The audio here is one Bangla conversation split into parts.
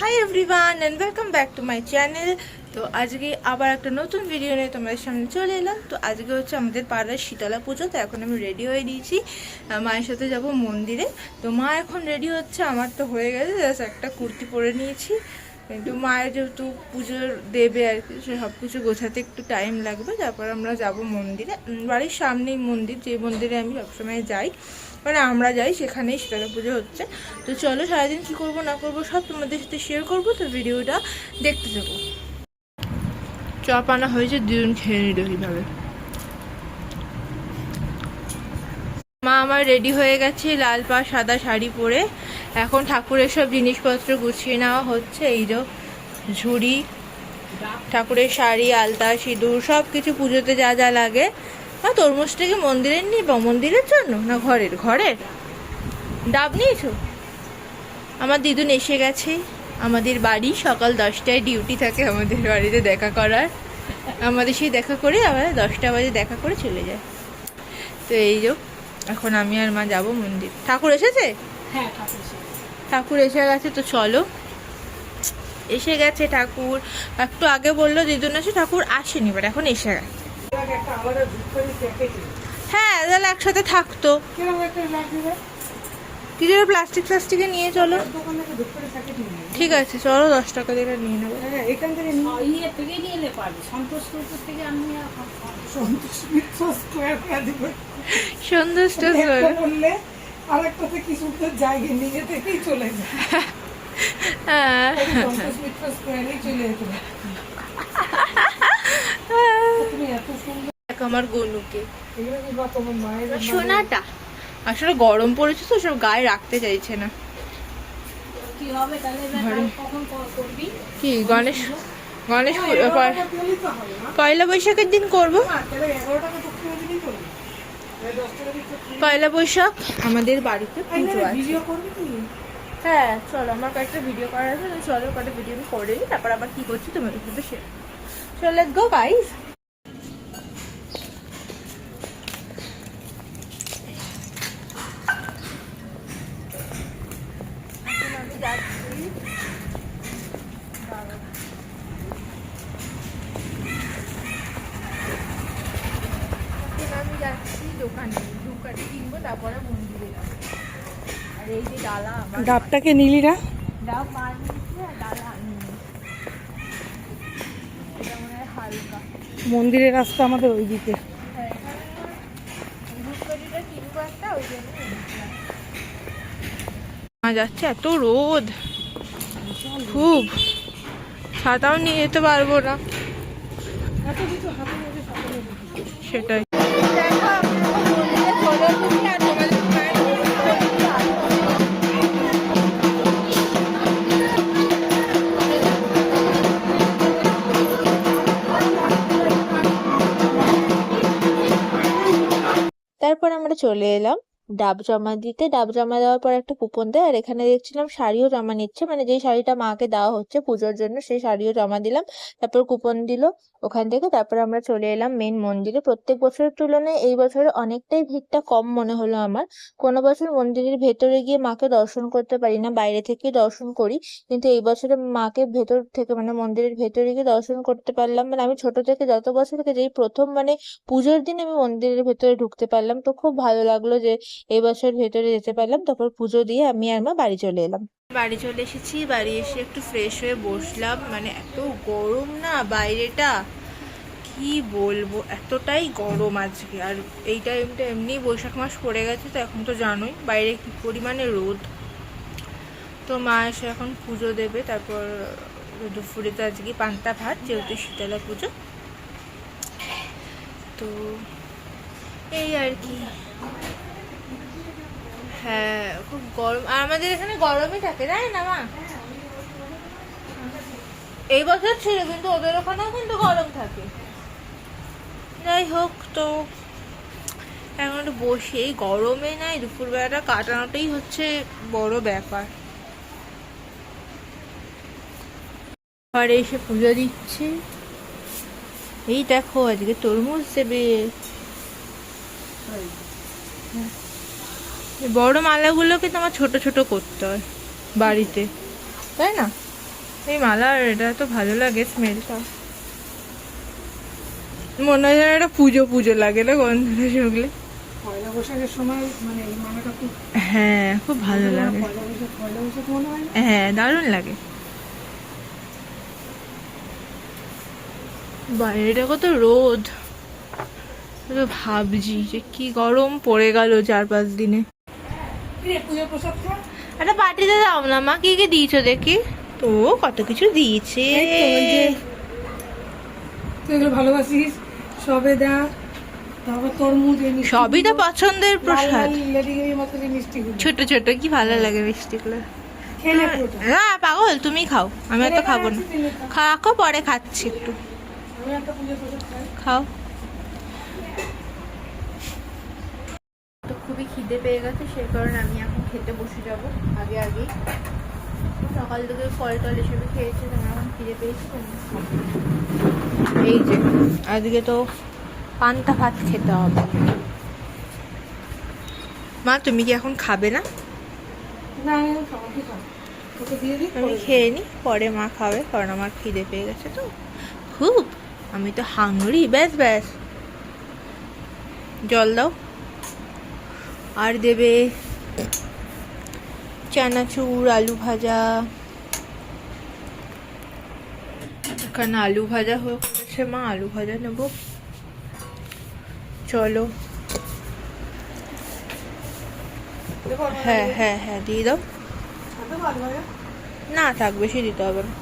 High everyone and welcome back to my channel. তো আজকে আবার একটা নতুন ভিডিও নিয়ে তোমাদের সামনে চলে এলাম। তো আজকে হচ্ছে আমাদের পাড়ার শীতলা পুজো। তো এখন আমি রেডি হয়ে দিয়েছি, মায়ের সাথে যাব মন্দিরে। তো মা এখন রেডি হচ্ছে, আমার তো হয়ে গেছে, জাস্ট একটা কুর্তি পরে নিয়েছি। কিন্তু মায়ের যেহেতু পুজো দেবে আর কি, সব কিছু গোছাতে একটু টাইম লাগবে। তারপর আমরা যাব মন্দিরে। বাড়ির সামনেই মন্দির, যে মন্দিরে আমি সবসময় যাই, মানে আমরা যাই, সেখানেই শীতলা পুজো হচ্ছে। তো চলো সারাদিন কী করবো না করবো সব তোমাদের সাথে শেয়ার করবো। তো ভিডিওটা দেখতে থাকো। চপ আনা হয়েছে, দুজন খেয়ে নিল এইভাবে। মা আমার রেডি হয়ে গেছে, লাল পা সাদা শাড়ি পরে। এখন ঠাকুরের সব জিনিসপত্র গুছিয়ে নেওয়া হচ্ছে। এই যে ঝুড়ি, ঠাকুরের শাড়ি, আলতা, সিঁদুর, সব কিছু পুজোতে যা যা লাগে। আর তরমুজটা কি মন্দিরের নিব, মন্দিরের জন্য না ঘরের? ঘরের ডাব নিয়েছো? আমার দিদুন এসে গেছে আমাদের বাড়ি। সকাল 10টায় ডিউটি থাকে আমাদের বাড়িতে দেখা করার। আমাদের সেই দেখা করে আবার 10টা বাজে দেখা করে চলে যায়। তো এই যে এখন আমি আর মা যাব মন্দির। ঠাকুর এসেছে? হ্যাঁ, ঠাকুর এসে গেছে। তো চলো, এসে গেছে ঠাকুর। একটু আগে বললো দিদুন আসে, ঠাকুর আসেনি, বাট এখন এসে গেছে। হ্যাঁ, তাহলে একসাথে থাকতো। দিদিরা প্লাস্টিকে নিয়ে চলো। ঠিক আছে, চলো 10 টাকা দিয়ে নিয়ে নেবো। এখান থেকে নিয়ে এলে পারবে। সন্তোষ থেকে আমি সন্তুষ্ট বললে আরেকটাতে কিছু জায়গা নিজে থেকেই চলে যায়। সন্তোষ মিত্র স্কোয়ারেই চলে যেত। তুমি এত সুন্দর আমার গনুকে তোমার মায়ের সোনাটা আসলে গরম পড়েছে তো, সব গায়ে রাখতে চাইছে না। কি হবে তাহলে? কখন করবি? কি গণেশ পয়লা বৈশাখের দিন করবো। পয়লা বৈশাখ আমাদের বাড়িতে পুজো আছে। হ্যাঁ চলো, আমার কয়েকটা ভিডিও করার আছে। চলো কয়েকটা ভিডিও আমি করে নিই, তারপর আবার কি করছি তোমাদের সাথে শেয়ার। চলো লেটস গো গাইস। আমি যাচ্ছি, আমি যাচ্ছি দোকানে কিনবো, তারপরে মন্দিরে যাবো। আর এই যে ডালা, ডাবটাকে নিলি না? ডাব মার নিচ্ছে আর ডালা আনিনি। এটা মনে হয় হালকা। মন্দিরের রাস্তা আমাদের ওই দিকে। হ্যাঁ, এখানে ধূপকাঠিটা কিনবো একটা, ওই জন্য যাচ্ছে। এত রোদ, খুব, ছাতাও নিয়ে যেতে পারবো না। সেটাই। তারপর আমরা চলে এলাম ডাব জমা দিতে। ডাব জমা দেওয়ার পর একটা কুপন দেয়, আর এখানে দেখছিলাম শাড়িও জমা নিচ্ছে, মানে যেই শাড়িটা মাকে দেওয়া হচ্ছে পুজোর জন্য সেই শাড়িও জমা দিলাম। তারপর কুপন দিল ওখান থেকে। তারপর আমরা চলে এলাম মেন মন্দিরে। প্রত্যেক বছরের তুলনায় এই বছরে অনেকটাই ভিড়টা কম মনে হলো আমার। কোনো বছর মন্দিরের ভেতরে গিয়ে মাকে দর্শন করতে পারি না, বাইরে থেকেই দর্শন করি। কিন্তু এই বছরে মাকে ভেতর থেকে, মানে মন্দিরের ভেতরে গিয়ে দর্শন করতে পারলাম। মানে আমি ছোট থেকে যত বছর থেকে যেই প্রথম, মানে পুজোর দিন আমি মন্দিরের ভেতরে ঢুকতে পারলাম। তো খুব ভালো লাগলো যে এই বছর ভেতরে যেতে পারলাম। তারপর পুজো দিয়ে আমি আর মা বাড়ি চলে এলাম। বাড়ি চলে এসেছি, বাড়ি এসে একটু ফ্রেশ হয়ে বসলাম। মানে এত গরম না বাইরেটা, কি বলবো, এতটাই গরম আজকে। আর এই টাইমটা এমনি বৈশাখ মাস পড়ে গেছে, তো এখন তো জানোই বাইরে কি পরিমাণে রোদ। তো মা এসে এখন পুজো দেবে। তারপর দুপুরে তো আজকে পান্তা ভাত, যেহেতু শীতলা পুজো। তো এই আর কি। হ্যাঁ, খুব গরম। আর আমাদের এখানে গরমই থাকে, তাই না মা? এই বছর ছিল, কিন্তু ওদের ওখানেও কিন্তু গরম থাকে। যাই হোক, তো এখন একটু বসে, এই গরমে নাই দুপুরবেলাটা কাটানোটাই হচ্ছে বড় ব্যাপার। ঘরে এসে পুজো দিচ্ছে। এই দেখো আজকে তরমুজ দেবে। বড় মালাগুলোকে তোমার ছোট ছোট করতে হয় বাড়িতে, তাই না? এই মালার এটা তো ভালো লাগে স্মেলটা, মনে হয় যেন একটা পুজো পুজো লাগে না গন্ধটা শুকলে। পয়লা বৈশাখের সময় মানে এই মালাটা খুব হ্যাঁ খুব ভালো লাগে, পয়লা বৈশাখ মনে হয় না? হ্যাঁ দারুণ লাগে। বাইরেটা কত রোদ, তো ভাবছি যে কি গরম পড়ে গেল 4-5 দিনে। পুজোর প্রসাদ খা। একটা পার্টিতে দাও না মা, কি কি দিয়েছো দেখি। তো কত কিছু দিয়েছে, এই তো ওই যে তুই এগুলো ভালোবাসিস, সবেদা, তারপর তরমুজ, এই মিষ্টি সবই তো পছন্দের প্রসাদ। লেডিগিরির মতো যে মিষ্টিগুলো ছোট ছোট কি ভালো লাগে মিষ্টিগুলো। খেয়ে নে পুরোটা। না পাগল, তুমি খাও, আমি তো খাবো না। খেয়ে নে, খাকো পরে খাচ্ছি একটু, আমি একটা পুজোর প্রসাদ খাই। খাও। তো খুবই খিদে পেয়ে গেছে, সেই কারণে আমি এখন খেতে বসে যাব আগে আগে। সকাল থেকে ফল টল এসবে খেয়েছি, আমার এখন খিদে পেয়েছি। এই যে আজকে তো পান্তা ভাত খেতে হবে। মা তুমি কি এখন খাবে না? না আমি খাবো, কি খাবো? তোকে দিয়ে দিই, আমি খেয়ে নি, পরে মা খাবে, কারণ আমার খিদে পেয়ে গেছে তো খুব, আমি তো হাংরি। ব্যাস ব্যাস, জল দাও। আর দেবে চানাচুর, আলু ভাজা। এখানে আলু ভাজা হয়ে গেছে, মা আলু ভাজা নেব। চলো, দেখো হ্যাঁ হ্যাঁ হ্যাঁ দিয়ে দাও। খাতে ভালো হয়। না থাক, বেশি দিতে হবে না,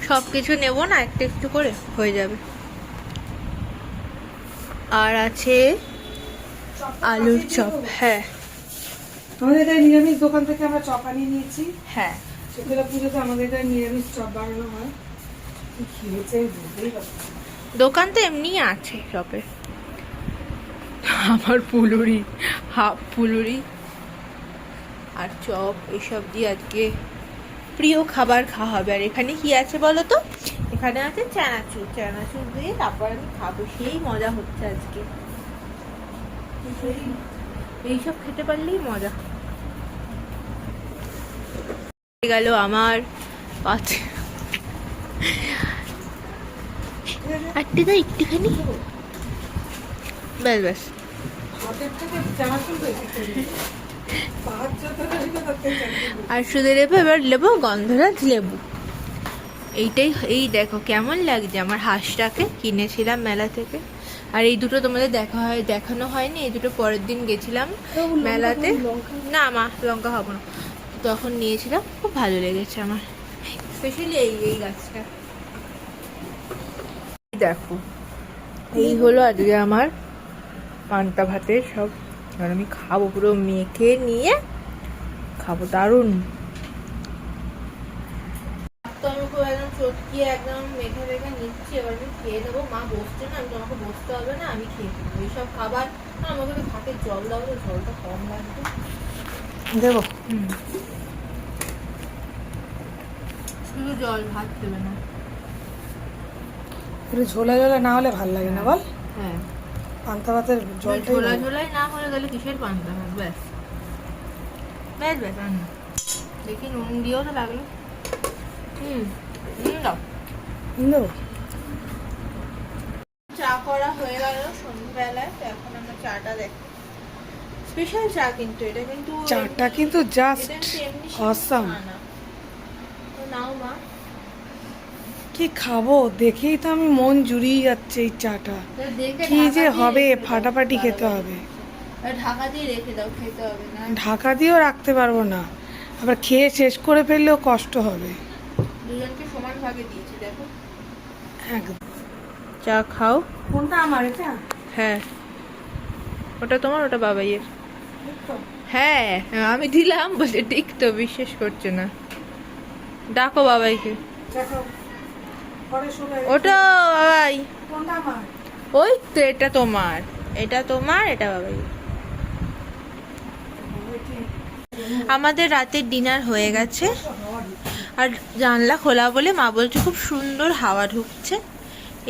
সব কিছু নেবো না, একটু একটু করে হয়ে যাবে। আর আছে আলুর চপ। হ্যাঁ আমাদের এখানে নিরামিষ দোকান থেকে আমরা চপ আনিয়ে নিয়েছি। হ্যাঁ, শীতলা পুজোতে আমাদের এখানে নিরামিষ চপ বানানো হয়। কি খেয়েছে আমি বুঝতেই পারছি না। দোকান তো এমনি আছে চপে। আমার ফুলুরি, হাফ ফুলুরি আর চপ এসব দিয়ে আজকে প্রিয় খাবার খাওয়া হবে। আর এখানে কি আছে বলো তো, এখানে আছে চানাচুর, চানাচুর দিয়ে তারপর আমি খাবো, সেই মজা হচ্ছে আজকে। এইসব খেতে পারলেই মজা। গেল আমার পাঁচ আটটি তো একটুখানি, ব্যাস ব্যাস। হাতের থেকে চানাচুর বেশি করে। পাঁচ যতটা ছিল তার থেকে চানাচুর। আর শুধু লেবু, এবার লেবু গন্ধরাজ লেবু। এইটাই, এই দেখো কেমন লাগছে আমার হাঁসটাকে, কিনেছিলাম মেলা থেকে। আর এই দুটো তোমাদের দেখানো হয়নি, এই দুটো পরের দিন গেছিলাম মেলাতে। না মা লঙ্কা খাবো না, তখন নিয়েছিলাম, খুব ভালো লেগেছে আমার, স্পেশালি এই এই গাছটা। দেখো এই হলো আজকে আমার পান্তা ভাতের সব, আর আমি খাবো পুরো মেখে নিয়ে খাবো, দারুণ। তো আমি খুব একদম চটকিয়ে একদম মেখে মেখে নিচ্ছি, এবার আমি খেয়ে দেবো। মা বসছে না, আমি তোমাকে বসতে হবে না, আমি খেয়ে দেবো এইসব খাবার। না আমাকে একটু ভাতে জল দাও, তো জলটা কম লাগবে। দেবো। শুধু জল, ভাত দেবে না। একটু ঝোলা ঝোলা না হলে ভাল লাগে না বল। হ্যাঁ পান্তা ভাতের জলটা ঝোলা ঝোলাই না হলে গেলে কিসের পান্তা ভাত, ব্যাস ব্যাস ব্যাস। আর না, দেখি নুন দিয়েও তো লাগলো। দাও। দেবো। চা করা হয়ে গেল সন্ধ্যাবেলায়, তো এখন আমরা চাটা দেখি। স্পেশাল চা কিন্তু এটা, কিন্তু চাটা কিন্তু জাস্ট এটা কিন্তু এমনি অসাম। চা না। তো নাও মা। কি খাবো দেখেই তো আমি মন জুড়িয়ে যাচ্ছে এই চাটা। তো দেখে কি ঢাকা যে দিয়ে হবে, রেখে দাও, ফাটাফাটি খেতে হবে। আর ঢাকা দিয়ে রেখে দাও, খেতে হবে না। ঢাকা দিয়েও রাখতে পারবো না, আবার খেয়ে শেষ করে ফেললেও কষ্ট হবে। দুজনকে সমান ভাগে দিয়েছি দেখো। একদম। চা খাও। কোনটা আমার এটা? হ্যাঁ ওটা তোমার, ওটা বাবাইয়ের। হ্যাঁ আমি দিলাম বলে ঠিক তো, বিশ্বাস করছে না। ডাকো বাবাইকে। দেখো পরে শুনে। ওটা বাবাই, কোনটা আমার? ওই তো এটা তোমার, এটা তোমার, এটা বাবাই। আমাদের রাতের ডিনার হয়ে গেছে, আর জানলা খোলা বলে মা বলছে খুব সুন্দর হাওয়া ঢুকছে।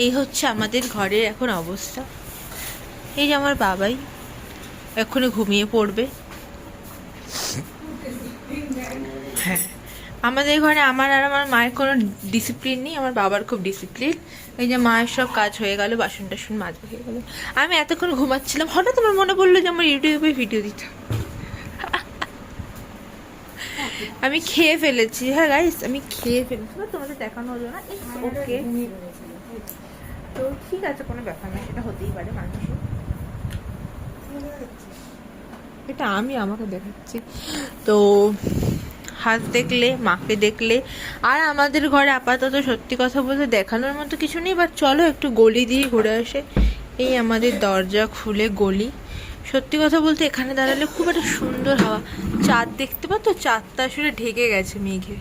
এই হচ্ছে আমাদের ঘরের এখন অবস্থা। এই যে আমার বাবাই এখনই ঘুমিয়ে পড়বে। হ্যাঁ আমাদের ঘরে আমার আর আমার মায়ের কোনো ডিসিপ্লিন নেই, আমার বাবার খুব ডিসিপ্লিন। এই যে মায়ের সব কাজ হয়ে গেল, বাসন টাসন মাজা হয়ে গেল, আমি এতক্ষণ ঘুমাচ্ছিলাম, হঠাৎ আমার মনে পড়লো যে আমার ইউটিউবে ভিডিও দিতে। আমি খেয়ে ফেলেছি, হ্যাঁ গাইস আমি খেয়ে ফেলেছি, তোমাদের দেখানো হলো না। ওকে, তো ঠিক আছে, কোনো ব্যাপার না, সেটা হতেই পারে মানুষের। এটা আমি আমাকে দেখাচ্ছি। তো হাত দেখলে, মাকে দেখলে, আর আমাদের ঘরে আপাতত সত্যি কথা বলতে দেখানোর মতো কিছু নেই, বাট চলো একটু গলি দিয়ে ঘুরে আসে। এই আমাদের দরজা খুলে গলি, সত্যি কথা বলতে এখানে দাঁড়ালে খুব একটা সুন্দর হাওয়া, চাঁদ দেখতে পাচ্ছ, চাঁদটা আসলে ঢেকে গেছে মেঘে।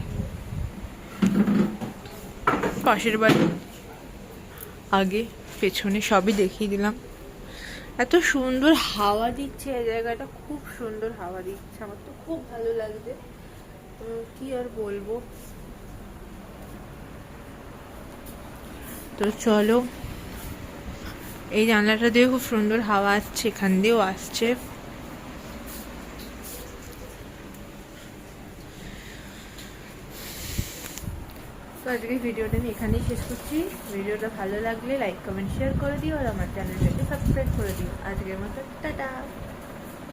পাশের বাড়ি, আগে পেছনে সবই দেখিয়ে দিলাম। এত সুন্দর হাওয়া দিচ্ছে এই জায়গাটা, খুব সুন্দর হাওয়া দিচ্ছে, আমার তো খুব ভালো লাগছে। কি আর বলবো। তো চলো, এই জানলাটা দিয়ে খুব সুন্দর হাওয়া আসছে, এখান দিয়েও আসছে। তো আজকে ভিডিওটা আমি এখানেই শেষ করছি। ভিডিওটা ভালো লাগলে লাইক কমেন্ট শেয়ার করে দিও, আর আমার চ্যানেলটাকে সাবস্ক্রাইব করে দিও। আজকের মতো টাটা।